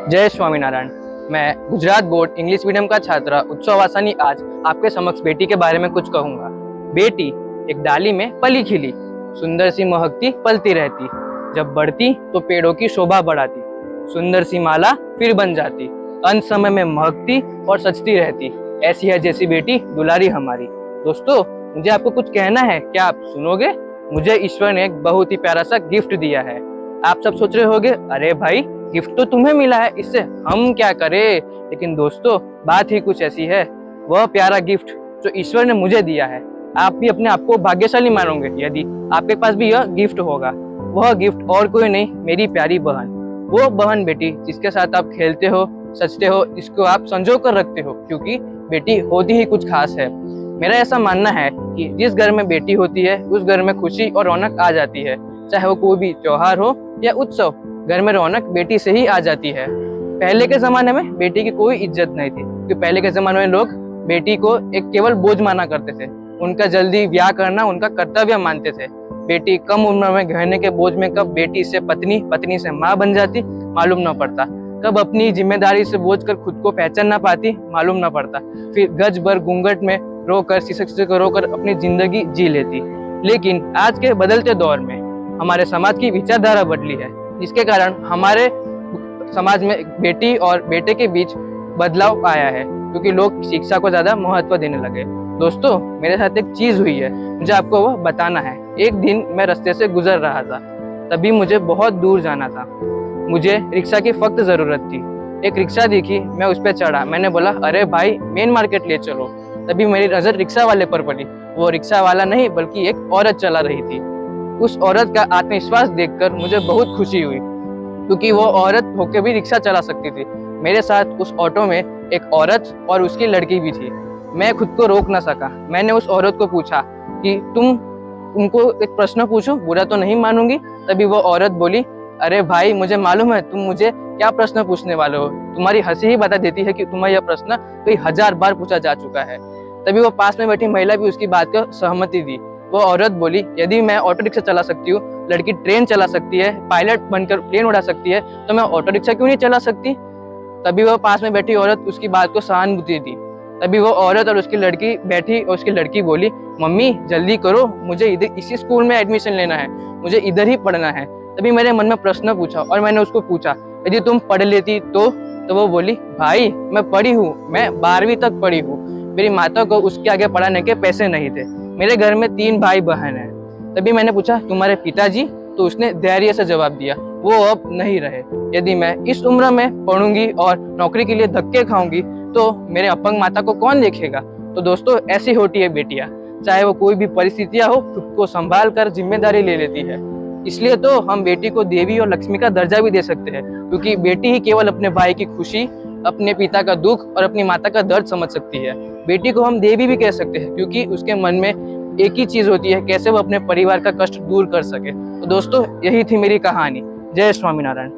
जय स्वामीनारायण। मैं Gujarat board English medium का छात्र उत्सव वासानी आज आपके समक्ष बेटी के बारे में कुछ कहूँगा। बेटी एक डाली में पली खिली, सुंदर सी महकती पलती रहती, जब बढ़ती तो पेड़ों की शोभा बढ़ाती, सुंदर सी माला फिर बन जाती, अंत समय में महकती और सजती रहती, ऐसी है जैसी बेटी दुलारी हमारी। दोस्तों, मुझे आपको कुछ कहना है, क्या आप सुनोगे? मुझे ईश्वर ने एक बहुत ही प्यारा सा गिफ्ट दिया है। आप सब सोच रहे होंगे, अरे भाई गिफ्ट तो तुम्हें मिला है, इससे हम क्या करें? लेकिन दोस्तों, बात ही कुछ ऐसी है, वह प्यारा गिफ्ट जो ईश्वर ने मुझे दिया है, आप भी अपने आप को भाग्यशाली मानोगे यदि आपके पास भी यह गिफ्ट होगा। वह गिफ्ट और कोई नहीं, मेरी प्यारी बहन, वो बहन बेटी जिसके साथ आप खेलते हो, सचते हो, जिसको आप संजो कर रखते हो, क्योंकि बेटी होती ही कुछ खास है। मेरा ऐसा मानना है कि जिस घर में बेटी होती है उस घर में खुशी और रौनक आ जाती है, चाहे वो कोई भी त्योहार हो या उत्सव, घर में रौनक बेटी से ही आ जाती है। पहले के जमाने में बेटी की कोई इज्जत नहीं थी, क्योंकि पहले के जमाने में लोग बेटी को एक केवल बोझ माना करते थे, उनका जल्दी ब्याह करना उनका कर्तव्य मानते थे। बेटी कम उम्र में गहने के बोझ में कब बेटी से पत्नी, पत्नी से माँ बन जाती मालूम न पड़ता, कब अपनी जिम्मेदारी से बोझ कर खुद को पहचान न पाती मालूम न पड़ता, फिर गज भर घूंघट में रोकर शीशक को रोकर अपनी जिंदगी जी लेती। लेकिन आज के बदलते दौर में हमारे समाज की विचारधारा बदली है, जिसके कारण हमारे समाज में बेटी और बेटे के बीच बदलाव आया है, क्योंकि लोग शिक्षा को ज्यादा महत्व देने लगे। दोस्तों, मेरे साथ एक चीज हुई है, मुझे आपको वो बताना है। एक दिन मैं रास्ते से गुजर रहा था, तभी मुझे बहुत दूर जाना था, मुझे रिक्शा की सख्त जरूरत थी। एक रिक्शा दिखी, मैं उस पर चढ़ा, मैंने बोला, अरे भाई मेन मार्केट ले चलो। तभी मेरी नजर रिक्शा वाले पर पड़ी। वो रिक्शा वाला नहीं बल्कि एक औरत चला रही थी। उस औरत का आत्मविश्वास देखकर मुझे बहुत खुशी हुई, क्योंकि वो औरत होकर भी रिक्शा चला सकती थी। मेरे साथ उस ऑटो में एक औरत और उसकी लड़की भी थी। मैं खुद को रोक ना सका। मैंने उस औरत को पूछा कि तुमको एक प्रश्न पूछूं, बुरा तो नहीं मानूंगी? तभी वो औरत बोली, अरे भाई मुझे मालूम है तुम मुझे क्या प्रश्न पूछने वाले हो, तुम्हारी हंसी ही बता देती है कि तुम्हें यह प्रश्न कई 1000 बार पूछा जा चुका है। तभी वो पास में बैठी महिला भी उसकी बात को सहमति दी। वो औरत बोली, यदि मैं ऑटो रिक्शा चला सकती हूँ, लड़की ट्रेन चला सकती है, पायलट बनकर प्लेन उड़ा सकती है, तो मैं ऑटो रिक्शा क्यों नहीं चला सकती? तभी वो पास में बैठी औरत उसकी बात को सहानुभूति दी। तभी वो औरत और उसकी लड़की बैठी और उसकी लड़की बोली, मम्मी जल्दी करो, मुझे इधर इसी स्कूल में एडमिशन लेना है, मुझे इधर ही पढ़ना है। तभी मेरे मन में प्रश्न पूछा और मैंने उसको पूछा, यदि तुम पढ़ लेती तो वो बोली, भाई मैं पढ़ी हूँ, मैं 12वीं तक पढ़ी हूँ, मेरी माता को उसके आगे पढ़ाने के पैसे नहीं थे, मेरे घर में 3 भाई बहन हैं। तभी मैंने पूछा, तुम्हारे पिताजी? तो उसने धैर्य से जवाब दिया, वो अब नहीं रहे। यदि मैं इस उम्र में पढ़ूंगी और नौकरी के लिए धक्के खाऊंगी तो मेरे अपंग माता को कौन देखेगा? तो दोस्तों, ऐसी होती है बेटियां, चाहे वो कोई भी परिस्थितियां हो, खुद को संभाल कर जिम्मेदारी ले लेती है। इसलिए तो हम बेटी को देवी और लक्ष्मी का दर्जा भी दे सकते हैं, क्योंकि बेटी ही केवल अपने भाई की खुशी, अपने पिता का दुख और अपनी माता का दर्द समझ सकती है। बेटी को हम देवी भी कह सकते हैं, क्योंकि उसके मन में एक ही चीज होती है, कैसे वो अपने परिवार का कष्ट दूर कर सके। तो दोस्तों, यही थी मेरी कहानी। जय स्वामीनारायण।